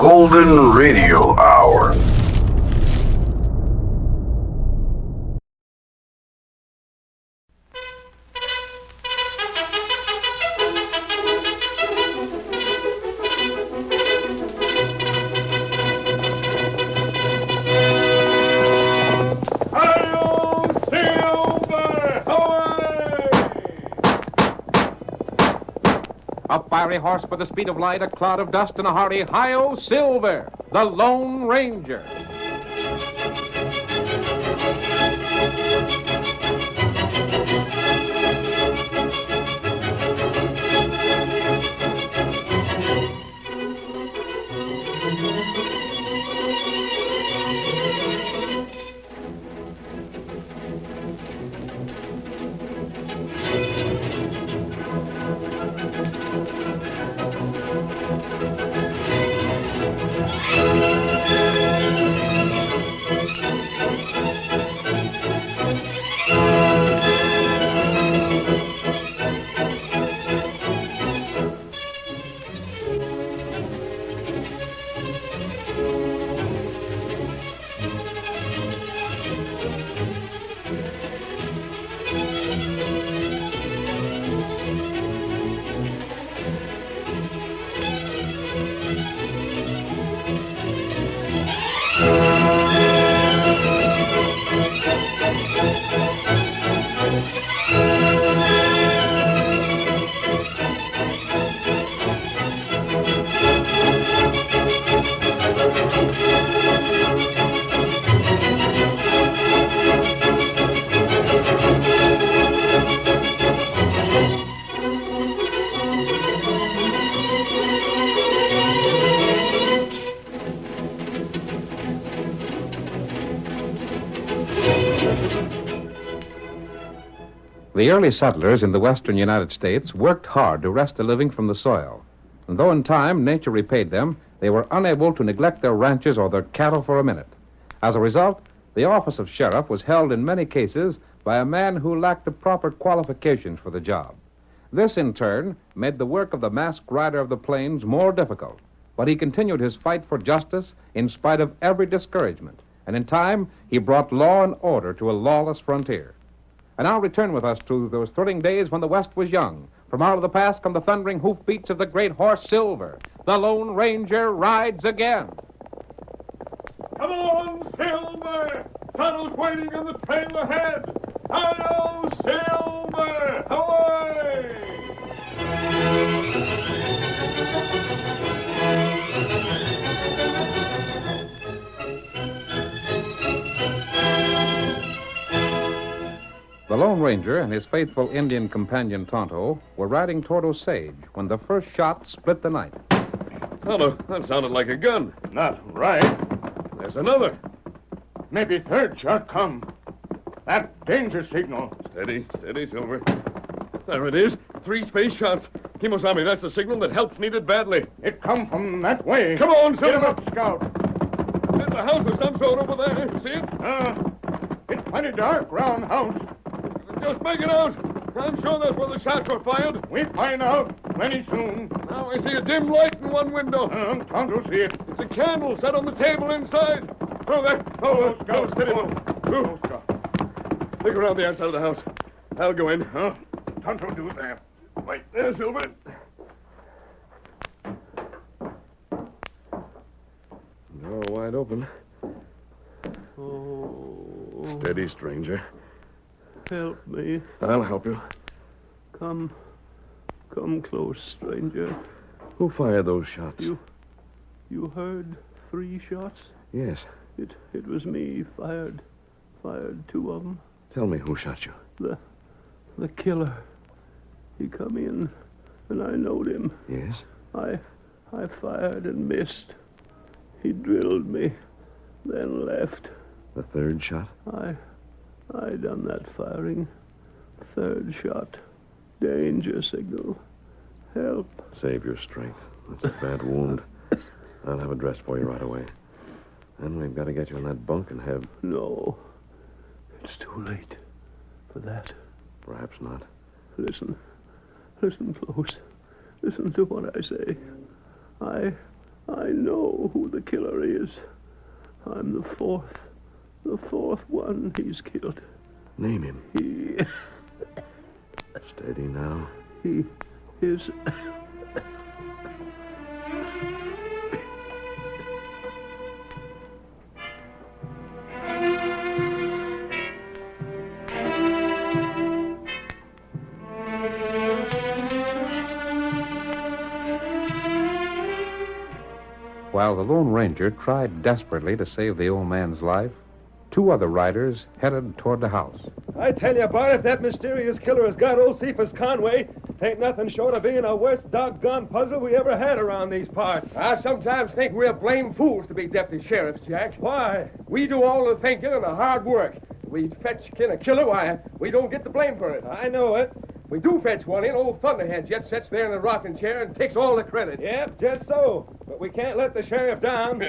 Golden Radio Hour. A fiery horse with the speed of light, a cloud of dust, and a hearty hi-yo Silver, the Lone Ranger. The early settlers in the western United States worked hard to wrest a living from the soil. And though in time nature repaid them, they were unable to neglect their ranches or their cattle for a minute. As a result, the office of sheriff was held in many cases by a man who lacked the proper qualifications for the job. This, in turn, made the work of the masked rider of the plains more difficult. But he continued his fight for justice in spite of every discouragement. And in time, he brought law and order to a lawless frontier. And now return with us to those thrilling days when the West was young. From out of the past come the thundering hoofbeats of the great horse Silver. The Lone Ranger rides again. Come on, Silver! Tunnel's waiting in the trail ahead. Hi-yo, Silver! Away! The Lone Ranger and his faithful Indian companion Tonto were riding toward Osage when the first shot split the night. Tonto, that sounded like a gun. Not right. There's another. Maybe third shot come. That danger signal. Steady, Silver. There it is. 3 space shots. Kimosabe, that's the signal that help's needed badly. It come from that way. Come on, Get him Silver. up, Scout. There's a house of some sort over there. See it? It's plenty dark, round house. Just make it out. I'm sure that's where the shots were fired. We find out plenty soon. Now I see a dim light in one window. Tonto see it. It's a candle set on the table inside. Oh, there. Oh, Scout, steady. Oh, Scout. Look around the outside of the house. I'll go in. Tonto do that. Wait there, Silver. Door wide open. Oh, Steady, stranger. help me. I'll help you. Come close, stranger. Who fired those shots? You heard 3 shots? Yes. It was me. Fired 2 of them. Tell me who shot you. The killer. He come in, and I knowed him. Yes? I fired and missed. He drilled me, then left. The third shot? I done that firing. 3rd shot. Danger signal. Help. Save your strength. That's a bad wound. I'll have it dressed for you right away. Then we've got to get you in that bunk and have... No. It's too late for that. Perhaps not. Listen close. Listen to what I say. I know who the killer is. I'm the fourth one he's killed. Name him. He Steady now. is... While the Lone Ranger tried desperately to save the old man's life, two other riders headed toward the house. I tell you, Bart, if that mysterious killer has got old Cephas Conway, ain't nothing short of being a worst doggone puzzle we ever had around these parts. I sometimes think we're blame fools to be deputy sheriffs, Jack. Why? We do all the thinking and the hard work. We fetch a killer, why, we don't get the blame for it. I know it. We do fetch one in, old Thunderhead just sits there in a rocking chair and takes all the credit. Yep, just so. But we can't let the sheriff down.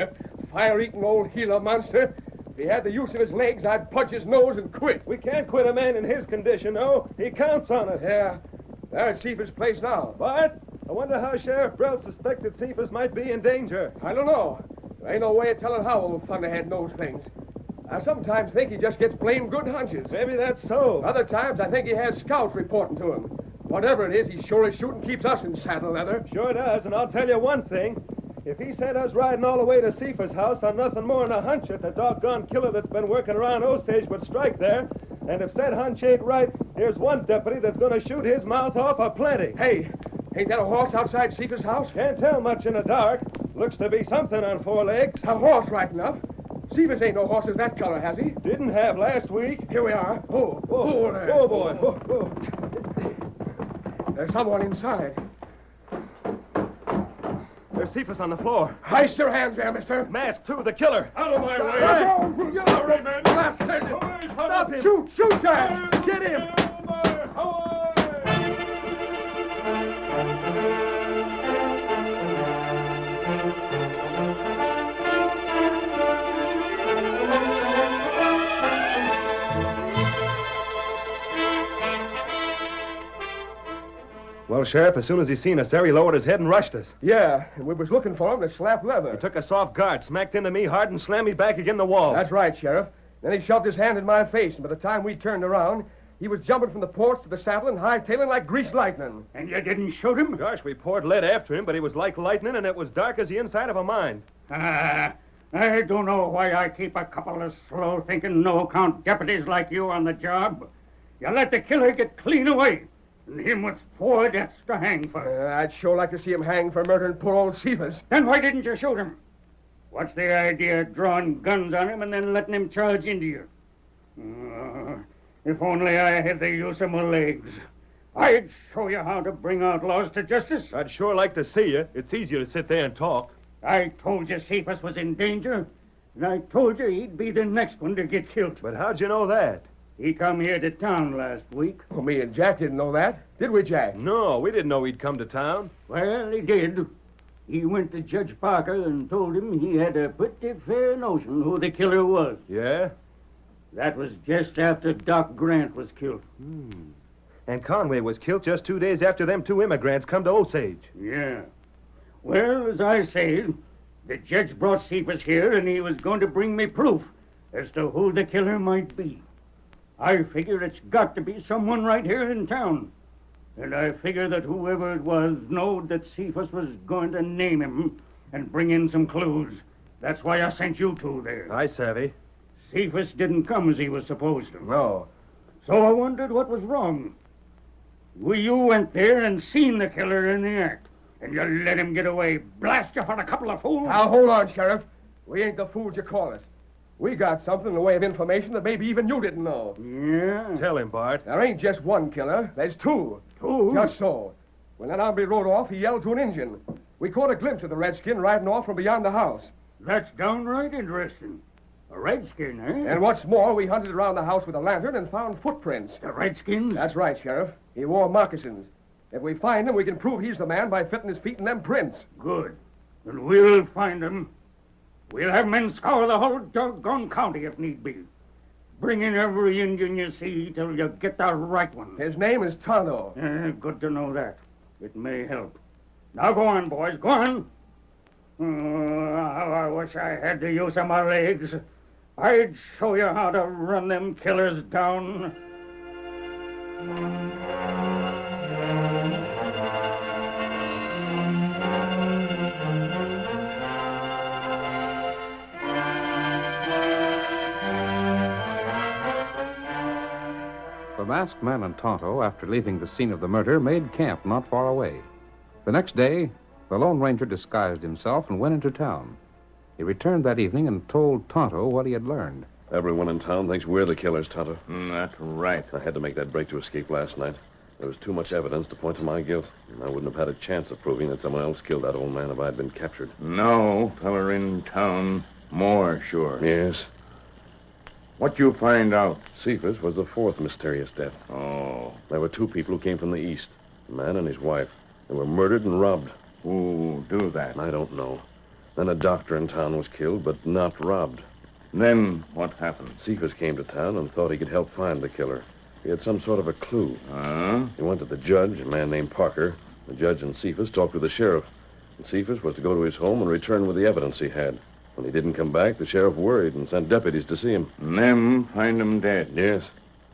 Fire-eating old Gila monster. If he had the use of his legs, I'd punch his nose and quit. We can't quit a man in his condition, though. He counts on us. Yeah, there's Cephas' place now. Bart, I wonder how Sheriff Brelt suspected Cephas might be in danger. I don't know. There ain't no way of telling how old Thunderhead knows things. I sometimes think he just gets blamed good hunches. Maybe that's so. Other times, I think he has scouts reporting to him. Whatever it is, he sure as shooting keeps us in saddle leather. Sure does, and I'll tell you one thing. If he sent us riding all the way to Cephas' house on nothing more than a hunch that the doggone killer that's been working around Osage would strike there, and if said hunch ain't right, here's one deputy that's going to shoot his mouth off aplenty. Hey, ain't that a horse outside Cephas' house? Can't tell much in the dark. Looks to be something on four legs. A horse, right enough. Cephas ain't no horse of that color, has he? Didn't have last week. Here we are. Oh there. Oh, boy. Oh. There's someone inside. There's Cephas on the floor. Heist your hands there, mister. Masked, too, the killer. Out of my way. Stop him. Shoot, Jack. Get him. Well, Sheriff, as soon as he seen us there, he lowered his head and rushed us. Yeah, we was looking for him to slap leather. He took us off guard, smacked into me hard, and slammed me back again the wall. That's right, Sheriff. Then he shoved his hand in my face, and by the time we turned around, he was jumping from the porch to the saddle and hightailing like greased lightning. And you didn't shoot him? Gosh, we poured lead after him, but he was like lightning, and it was dark as the inside of a mine. I don't know why I keep a couple of slow-thinking, no-account deputies like you on the job. You let the killer get clean away, and him with 4 deaths to hang for. I'd sure like to see him hang for murdering poor old Cephas. Then why didn't you shoot him? What's the idea of drawing guns on him and then letting him charge into you? If only I had the use of my legs. I'd show you how to bring outlaws to justice. I'd sure like to see you. It's easier to sit there and talk. I told you Cephas was in danger, and I told you he'd be the next one to get killed. But how'd you know that? He come here to town last week. Well, me and Jack didn't know that. Did we, Jack? No, we didn't know he'd come to town. Well, he did. He went to Judge Parker and told him he had a pretty fair notion who the killer was. Yeah? That was just after Doc Grant was killed. And Conway was killed just 2 days after them 2 immigrants come to Osage. Yeah. Well, as I say, the judge brought Cephas here, and he was going to bring me proof as to who the killer might be. I figure it's got to be someone right here in town. And I figure that whoever it was knowed that Cephas was going to name him and bring in some clues. That's why I sent you 2 there. I savvy. Cephas didn't come as he was supposed to. No. So I wondered what was wrong. You went there and seen the killer in the act, and you let him get away. Blast you for a couple of fools. Now, hold on, Sheriff. We ain't the fools you call us. We got something in the way of information that maybe even you didn't know. Yeah? Tell him, Bart. There ain't just one killer. There's 2. 2? Just so. When that hombre rode off, he yelled to an Injun. We caught a glimpse of the redskin riding off from beyond the house. That's downright interesting. A redskin, eh? And what's more, we hunted around the house with a lantern and found footprints. The redskins? That's right, Sheriff. He wore moccasins. If we find him, we can prove he's the man by fitting his feet in them prints. Good. And we'll find him. We'll have men scour the whole doggone county if need be. Bring in every Indian you see till you get the right one. His name is Tonto. Good to know that. It may help. Now go on, boys. Go on. How I wish I had the use of my legs. I'd show you how to run them killers down. The masked man and Tonto, after leaving the scene of the murder, made camp not far away. The next day, the Lone Ranger disguised himself and went into town. He returned that evening and told Tonto what he had learned. Everyone in town thinks we're the killers, Tonto. That's right. I had to make that break to escape last night. There was too much evidence to point to my guilt. And I wouldn't have had a chance of proving that someone else killed that old man if I'd been captured. No feller in town more sure. Yes. What you find out? Cephas was the fourth mysterious death. Oh. There were two people who came from the east, a man and his wife. They were murdered and robbed. Who do that? I don't know. Then a doctor in town was killed, but not robbed. Then what happened? Cephas came to town and thought he could help find the killer. He had some sort of a clue. Huh? He went to the judge, a man named Parker. The judge and Cephas talked with the sheriff. And Cephas was to go to his home and return with the evidence he had. When he didn't come back, the sheriff worried and sent deputies to see him. And them find him dead. Yes.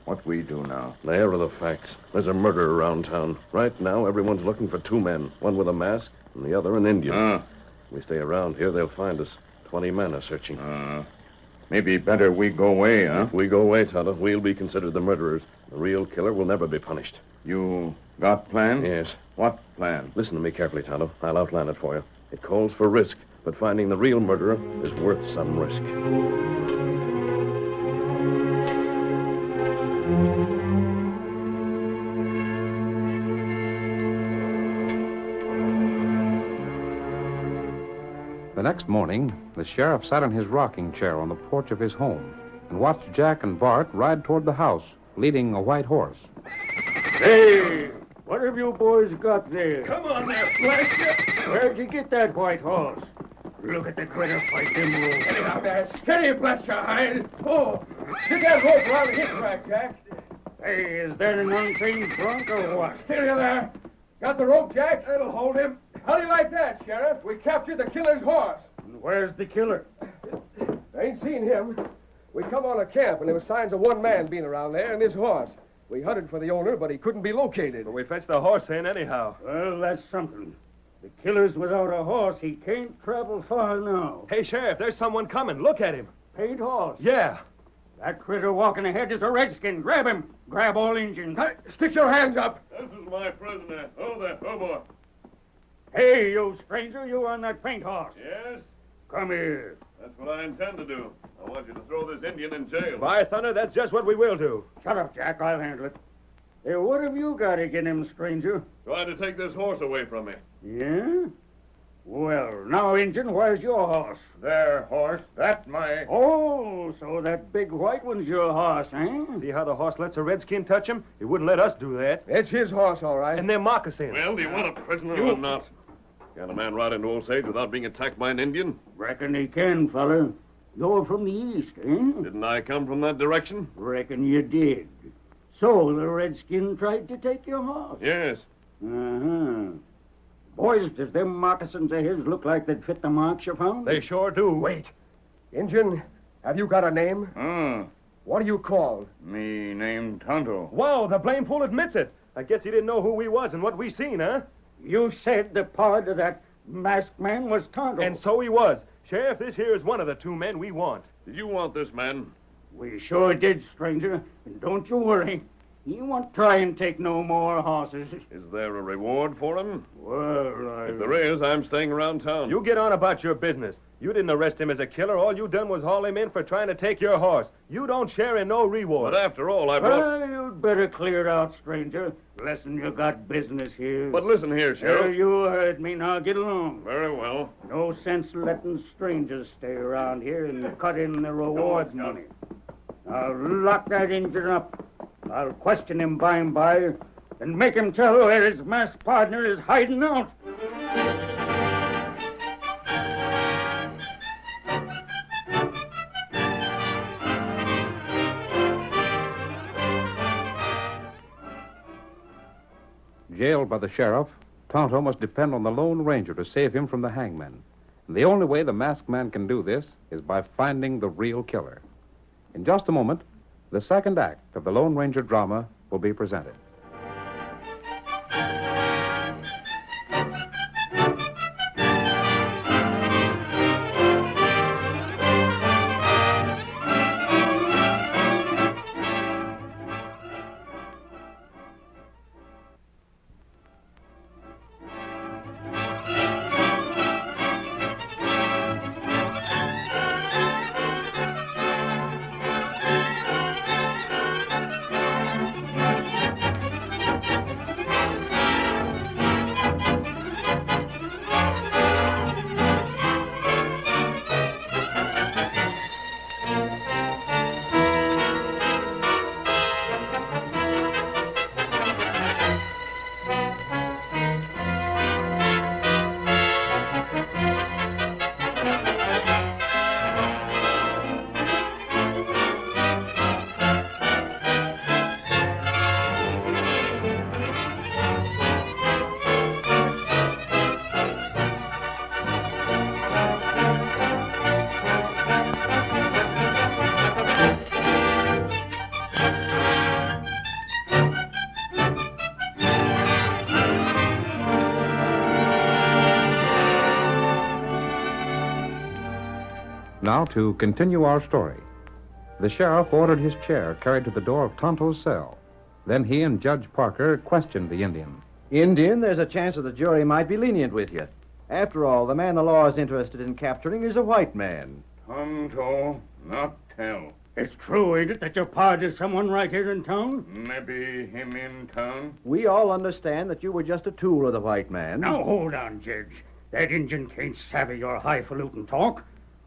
What we do now? There are the facts. There's a murder around town. Right now, everyone's looking for two men. One with a mask and the other an Indian. If we stay around here, they'll find us. 20 men are searching. Maybe better we go away, huh? If we go away, Tonto, we'll be considered the murderers. The real killer will never be punished. You got plan? Yes. What plan? Listen to me carefully, Tonto. I'll outline it for you. It calls for risk, but finding the real murderer is worth some risk. The next morning, the sheriff sat in his rocking chair on the porch of his home and watched Jack and Bart ride toward the house, leading a white horse. Hey, what have you boys got there? Come on there, Fletcher. Where'd you get that white horse? Look at the critter fight them wolves. Get it out there. Steady, Fletcher. Hide. Oh, get that rope around his neck, Jack. Hey, is that an untrained drunk or what? Steady there. Got the rope, Jack? That'll hold him. How do you like that, Sheriff? We captured the killer's horse. And where's the killer? I ain't seen him. We come on a camp, and there were signs of one man being around there and his horse. We hunted for the owner, but he couldn't be located. But we fetched the horse in anyhow. Well, that's something. The killer's without a horse. He can't travel far now. Hey, Sheriff, there's someone coming. Look at him. Paid horse. Yeah. That critter walking ahead is a redskin. Grab him. Grab all Injuns. Hey, stick your hands up. This is my prisoner. Oh, there. Oh, boy. Hey, you stranger, you on that paint horse. Yes? Come here. That's what I intend to do. I want you to throw this Indian in jail. By thunder, that's just what we will do. Shut up, Jack. I'll handle it. Hey, what have you got against him, stranger? Trying to take this horse away from me. Yeah? Well, now, Injun, where's your horse? There, horse. That's my... Oh, so that big white one's your horse, eh? See how the horse lets a redskin touch him? He wouldn't let us do that. It's his horse, all right. And they're moccasins. Well, do you want a prisoner or not? Can a man ride into Osage without being attacked by an Indian? Reckon he can, fella. You're from the east, eh? Didn't I come from that direction? Reckon you did. So the redskin tried to take your horse? Yes. Uh-huh. Boys, does them moccasins of his look like they'd fit the marks you found? They sure do. Wait. Injun, have you got a name? What are you called? Me name Tonto. Whoa, the blame fool admits it. I guess he didn't know who we was and what we seen, huh? You said the part of that masked man was Tonto. And so he was. Sheriff, this here is one of the two men we want. Did you want this man? We sure did, stranger. And don't you worry. He won't try and take no more horses. Is there a reward for him? Well, If there is, I'm staying around town. You get on about your business. You didn't arrest him as a killer. All you done was haul him in for trying to take your horse. You don't share in no reward. But after all, I brought... Well, you'd better clear out, stranger. Lesson you got business here. But listen here, Sheriff. You heard me. Now get along. Very well. No sense letting strangers stay around here and cut in the rewards money. Now lock that Injun up. I'll question him by and by and make him tell where his masked partner is hiding out. Jailed by the sheriff, Tonto must depend on the Lone Ranger to save him from the hangman. The only way the masked man can do this is by finding the real killer. In just a moment, the second act of the Lone Ranger drama will be presented. Now, to continue our story. The sheriff ordered his chair carried to the door of Tonto's cell. Then he and Judge Parker questioned the Indian. Indian, there's a chance that the jury might be lenient with you. After all, the man the law is interested in capturing is a white man. Tonto, not tell. It's true, ain't it, that your pard is someone right here in town? Maybe him in town. We all understand that you were just a tool of the white man. Now, hold on, Judge. That Injun can't savvy your highfalutin talk.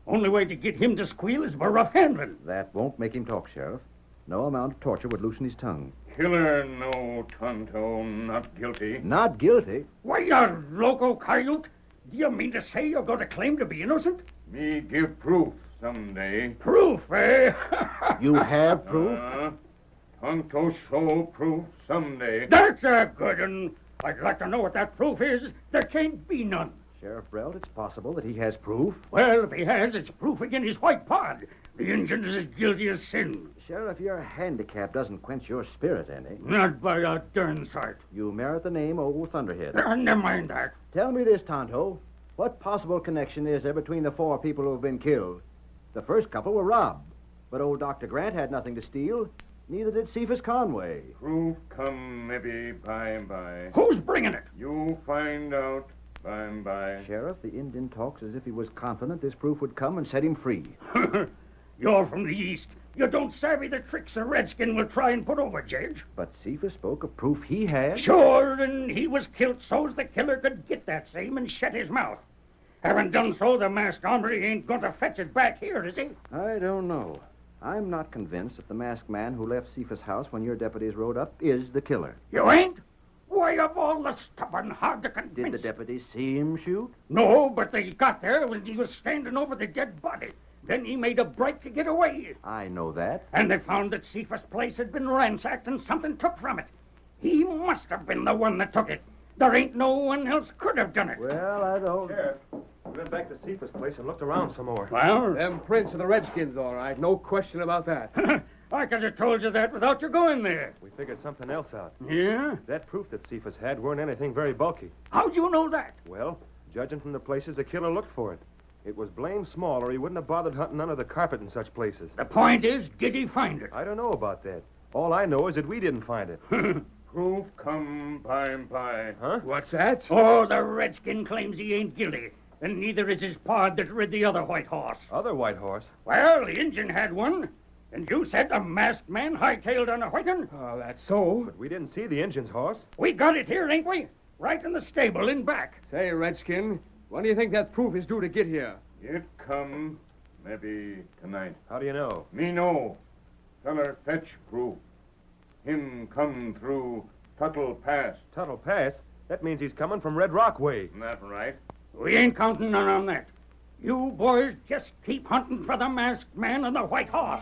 Only way to get him to squeal is by rough handling. That won't make him talk, Sheriff. No amount of torture would loosen his tongue. Killer, no, Tonto, not guilty. Not guilty? Why, you loco coyote. Do you mean to say you're going to claim to be innocent? Me give proof someday. Proof, eh? You have proof? Tonto show proof someday. That's a good one. I'd like to know what that proof is. There can't be none. Sheriff Brelt, it's possible that he has proof. Well, if he has, it's proof against his white pod. The Injun is as guilty as sin. Sheriff, your handicap doesn't quench your spirit any. Not by a darn sight. You merit the name Old Thunderhead. Never mind that. Tell me this, Tonto. What possible connection is there between the 4 people who have been killed? The first couple were robbed, but old Dr. Grant had nothing to steal. Neither did Cephas Conway. Proof come maybe by and by. Who's bringing it? You find out by and by. Sheriff, the Indian talks as if he was confident this proof would come and set him free. You're from the East. You don't savvy the tricks a redskin will try and put over, Judge. But Cephas spoke of proof he had. Sure, and he was killed so's the killer could get that same and shut his mouth. Having done so, the masked hombre ain't going to fetch it back here, is he? I don't know. I'm not convinced that the masked man who left Cephas' house when your deputies rode up is the killer. You ain't? Why, of all the stubborn, hard to convince... Did the deputies see him shoot? No, but they got there when he was standing over the dead body. Then he made a break to get away. I know that. And they found that Cephas' place had been ransacked and something took from it. He must have been the one that took it. There ain't no one else could have done it. Well, I don't... Sheriff, we went back to Cephas' place and looked around some more. Well? Them prints of the Redskins, all right. No question about that. I could have told you that without you going there. We figured something else out. Yeah? That proof that Cephas had weren't anything very bulky. How'd you know that? Well, judging from the places the killer looked for it. It was blamed small, or he wouldn't have bothered hunting under the carpet in such places. The point is, did he find it? I don't know about that. All I know is that we didn't find it. Proof come by and by. Huh? What's that? Oh, the redskin claims he ain't guilty. And neither is his pard that rid the other white horse. Other white horse? Well, the Injun had one. And you said the masked man hightailed on a white one? Oh, that's so. But we didn't see the Injun's horse. We got it here, ain't we? Right in the stable in back. Say, Redskin, when do you think that proof is due to get here? It come maybe tonight. How do you know? Me know. Feller fetch proof. Him come through Tuttle Pass. Tuttle Pass? That means he's coming from Red Rock way. That's right. We ain't counting none on that. You boys just keep hunting for the masked man and the white horse.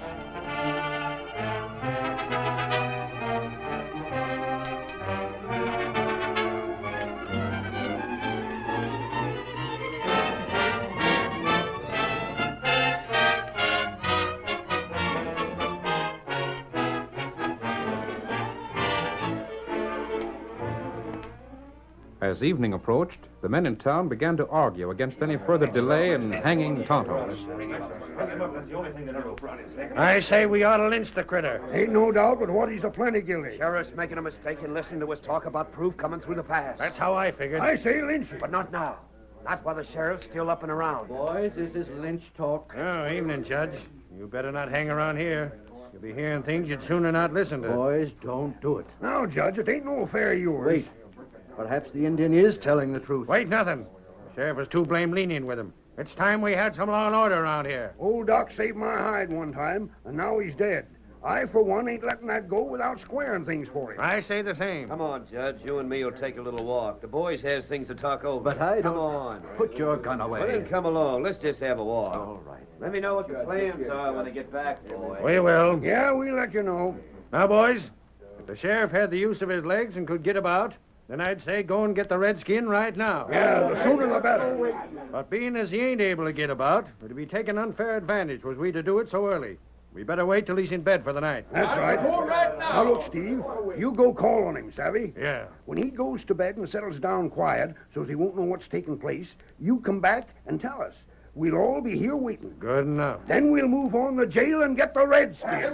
As evening approached, the men in town began to argue against any further delay in hanging Tontos. I say we ought to lynch the critter. Ain't no doubt but what he's a plenty guilty. Sheriff's making a mistake in listening to us talk about proof coming through the pass. That's how I figured. I say lynch him. But not now. Not while the sheriff's still up and around. Boys, this is lynch talk. Oh, evening, Judge. You better not hang around here. You'll be hearing things you'd sooner not listen to. Boys, don't do it. Now, Judge, it ain't no affair of yours. Wait. Perhaps the Indian is telling the truth. Wait, nothing. The sheriff was too blame lenient with him. It's time we had some law and order around here. Old Doc saved my hide one time, and now he's dead. I, for one, ain't letting that go without squaring things for him. I say the same. Come on, Judge. You and me will take a little walk. The boys has things to talk over. But I don't... Come on. Put your gun away. Well, then come along. Let's just have a walk. All right. Let me know what your plans are when I get back, boy. We will. Yeah, we'll let you know. Now, boys, if the sheriff had the use of his legs and could get about, then I'd say go and get the redskin right now. Yeah, the sooner the better. But being as he ain't able to get about, it'd be taking unfair advantage was we to do it so early. We better wait till he's in bed for the night. That's right. Now, look, Steve, you go call on him, savvy? Yeah. When he goes to bed and settles down quiet so he won't know what's taking place, you come back and tell us. We'll all be here waiting. Good enough. Then we'll move on to jail and get the redskin.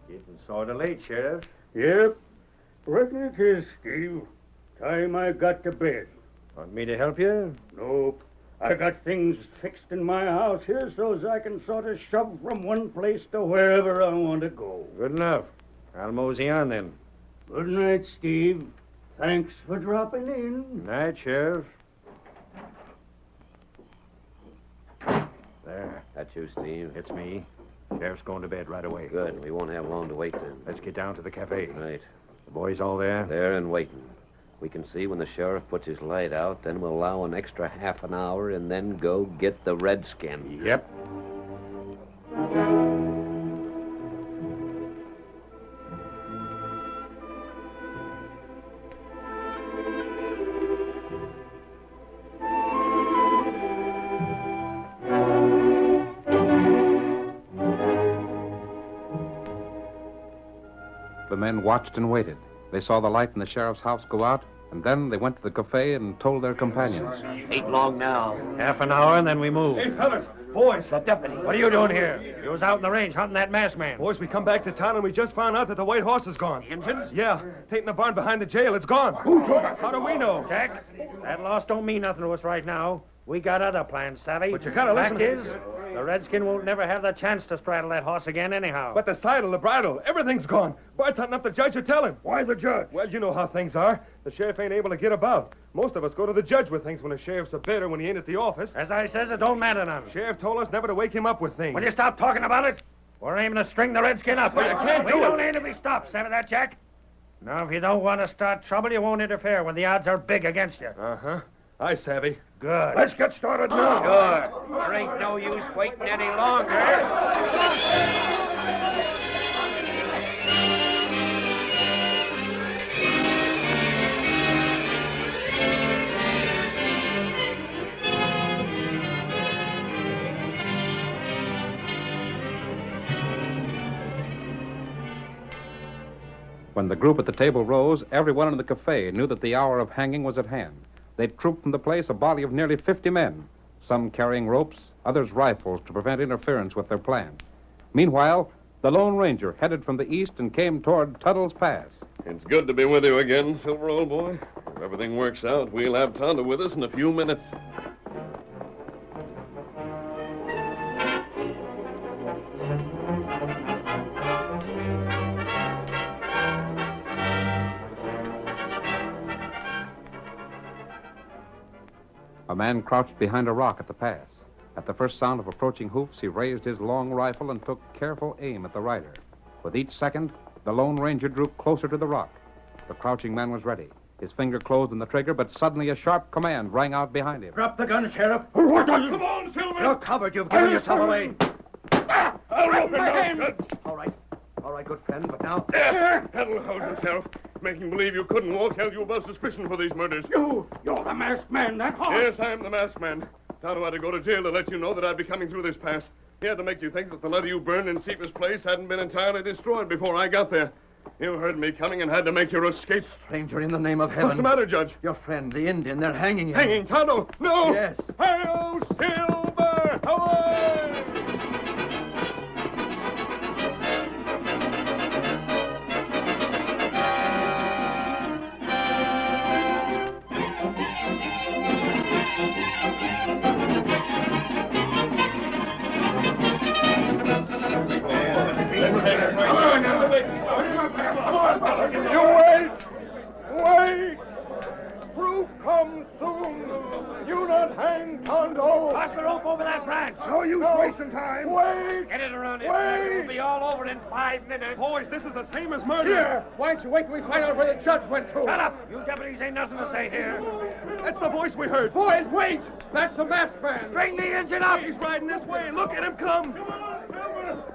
Getting sort of late, Sheriff. Yep. Reckon it is, Steve. Time I got to bed. Want me to help you? Nope. I got things fixed in my house here so as I can sort of shove from one place to wherever I want to go. Good enough. I'll mosey on then. Good night, Steve. Thanks for dropping in. Night, Sheriff. There. That's you, Steve. It's me. Sheriff's going to bed right away. Good. We won't have long to wait then. Let's get down to the cafe. Right. The boys all there? There and waiting. We can see when the sheriff puts his light out, then we'll allow an extra half an hour and then go get the redskin. Yep. The men watched and waited. They saw the light in the sheriff's house go out, and then they went to the cafe and told their companions. Ain't long now. Half an hour and then we move. Hey, fellas, boys. The deputy. What are you doing here? You was out in the range hunting that masked man. Boys, we come back to town and we just found out that the white horse is gone. Injuns? Yeah, taking the barn behind the jail. It's gone. Who took it? How do we know? Jack, that loss don't mean nothing to us right now. We got other plans, savvy. But you gotta Fact listen. is, the redskin won't never have the chance to straddle that horse again anyhow. But the saddle, the bridle, everything's gone. Bart's hunting up the judge to tell him. Why the judge? Well, you know how things are. The sheriff ain't able to get about. Most of us go to the judge with things when the sheriff's a bit or when he ain't at the office. As I says, it don't matter none. Sheriff told us never to wake him up with things. Will you stop talking about it? We're aiming to string the redskin up. Well, you can't we do it. don't aim to be stopped, savvy that, Jack? Now, if you don't want to start trouble, you won't interfere when the odds are big against you. Uh-huh. Aye, savvy. Good. Let's get started now. Sure. There ain't no use waiting any longer. When the group at the table rose, everyone in the cafe knew that the hour of hanging was at hand. They trooped from the place a body of nearly 50 men, some carrying ropes, others rifles to prevent interference with their plan. Meanwhile, the Lone Ranger headed from the east and came toward Tuttle's Pass. It's good to be with you again, Silver, old boy. If everything works out, we'll have Tonto with us in a few minutes. A man crouched behind a rock at the pass. At the first sound of approaching hoofs, he raised his long rifle and took careful aim at the rider. With each second, the Lone Ranger drew closer to the rock. The crouching man was ready. His finger closed on the trigger, but suddenly a sharp command rang out behind him. Drop the gun, Sheriff. Come on, Silver. You're covered. You've given yourself away. I'll rope him now, Judge. All right. All right, good friend, but now... That'll hold you, Sheriff. Making believe you couldn't walk held you above suspicion for these murders. You're the masked man, that horse. Yes, I'm the masked man. Tonto had to go to jail to let you know that I'd be coming through this pass. He had to make you think that the letter you burned in Cephas' place hadn't been entirely destroyed before I got there. You heard me coming and had to make your escape. Stranger, in the name of heaven. What's the matter, Judge? Your friend, the Indian, they're hanging him. Hanging Tonto? No! Yes. Hi-yo, Silver! Away! You wait! Wait! Proof comes soon! You not hang Tonto! Toss the rope over that branch. No use wasting time. Wait! Get it around it. Wait! We'll be all over in 5 minutes. Boys, this is the same as murder. Here! Why don't you wait till we find out where the judge went to? Shut up. You deputies ain't nothing to say here. That's the voice we heard. Boys, wait! That's the masked man. Bring the engine up. He's riding this way. Look at him come.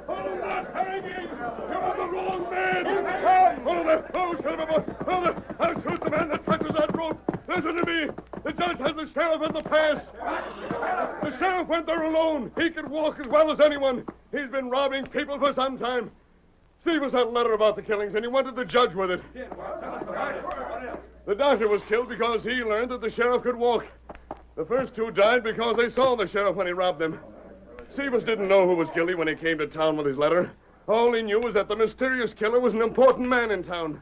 Hold that hanging! You're on the wrong man! Come! Hold that! Oh, son of a... Hold it! I'll shoot the man that touches that rope! Listen to me! The judge has the sheriff at the pass! The sheriff went there alone! He could walk as well as anyone! He's been robbing people for some time! Stevens had a letter about the killings, and he wanted the judge with it. The doctor was killed because he learned that the sheriff could walk. The first two died because they saw the sheriff when he robbed them. Stevens didn't know who was guilty when he came to town with his letter. All he knew was that the mysterious killer was an important man in town.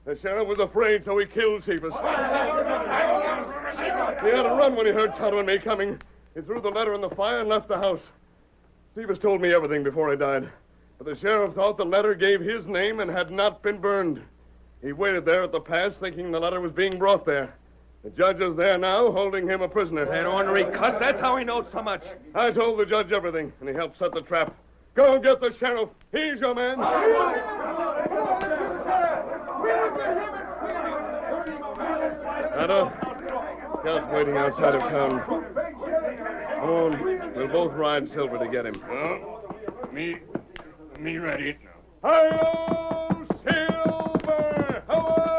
The sheriff was afraid, so he killed Stevens. He had to run when he heard Tonto and me coming. He threw the letter in the fire and left the house. Stevens told me everything before he died. But the sheriff thought the letter gave his name and had not been burned. He waited there at the pass thinking the letter was being brought there. The judge is there now, holding him a prisoner. That ornery cuss, that's how he knows so much. I told the judge everything, and he helped set the trap. Go get the sheriff. He's your man. Tonto, Scout's waiting outside of town. Come on, we'll both ride Silver to get him. Me ready. Hi-yo, Silver! Away!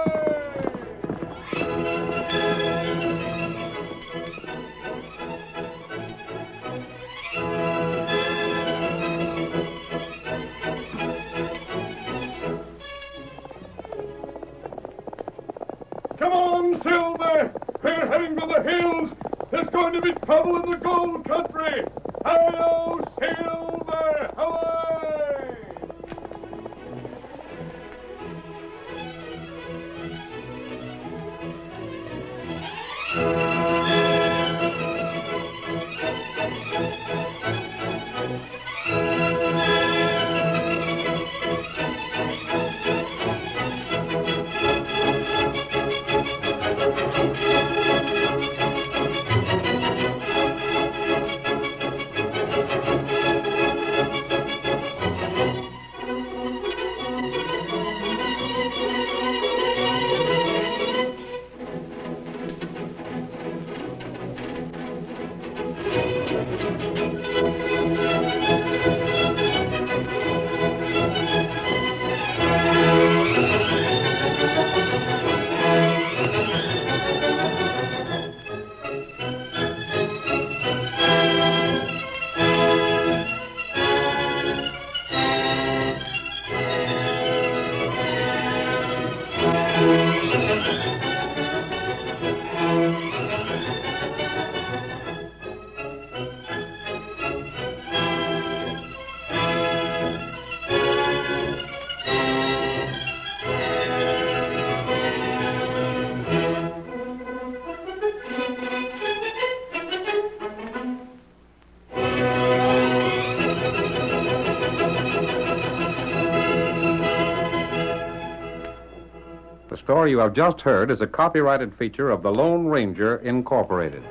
Come on, Silver! We're heading to the hills! There's going to be trouble in the gold country! Hi-yo, Silver! Away! The story you have just heard is a copyrighted feature of the Lone Ranger, Incorporated.